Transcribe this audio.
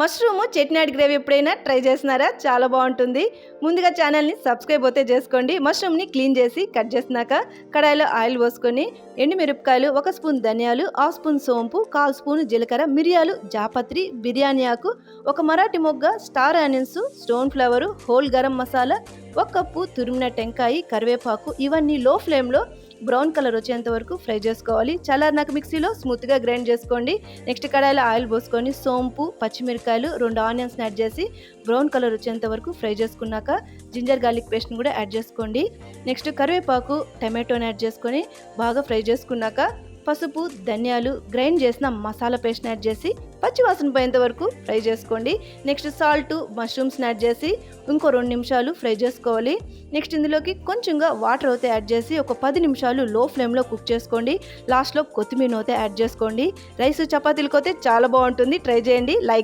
Mushroom Chettinad gravy ఎప్పుడైనా try చేసినారా? చాలా బాగుంటుంది. ముందుగా ఛానల్ని సబ్స్క్రైబ్ అయితే చేసుకోండి. మష్రూమ్ని క్లీన్ చేసి కట్ చేసినాక కడాయిలో ఆయిల్ పోసుకొని ఎండుమిరపకాయలు, 1 స్పూన్ ధనియాలు, 1/2 స్పూన్ సోంపు, 1/4 స్పూన్ జీలకర్ర, మిరియాలు, జాపత్రి, బిర్యానీ ఆకు, 1 మరాఠీ మొగ్గ, star onions, stone flower, whole garam masala, 1 cup తురిమిన టెంకాయ, కరివేపాకు ఇవన్నీ లో ఫ్లేమ్లో బ్రౌన్ కలర్ వచ్చేంత వరకు ఫ్రై చేసుకోవాలి. చల్లారినాక మిక్సీలో స్మూత్గా గ్రైండ్ చేసుకోండి. నెక్స్ట్ కడాయిలో ఆయిల్ పోసుకొని సోంపు, పచ్చిమిరకాయలు, 2 ఆనియన్స్ని యాడ్ చేసి బ్రౌన్ కలర్ వచ్చేంత వరకు ఫ్రై చేసుకున్నాక జింజర్ గార్లిక్ పేస్ట్ని కూడా యాడ్ చేసుకోండి. నెక్స్ట్ కరివేపాకు, టమాటోని యాడ్ చేసుకొని బాగా ఫ్రై చేసుకున్నాక పసుపు, ధనియాలు, గ్రైండ్ చేసిన మసాలా పేస్ట్ని యాడ్ చేసి పచ్చివాసన పోయేంత వరకు ఫ్రై చేసుకోండి. నెక్స్ట్ సాల్ట్, మష్రూమ్స్ని యాడ్ చేసి ఇంకో 2 నిమిషాలు ఫ్రై చేసుకోవాలి. నెక్స్ట్ ఇందులోకి కొంచెంగా వాటర్ అయితే యాడ్ చేసి ఒక 10 నిమిషాలు లో ఫ్లేమ్లో కుక్ చేసుకోండి. లాస్ట్లో కొత్తిమీర అయితే యాడ్ చేసుకోండి. రైస్ చపాతీలకైతే చాలా బాగుంటుంది. ట్రై చేయండి. లైక్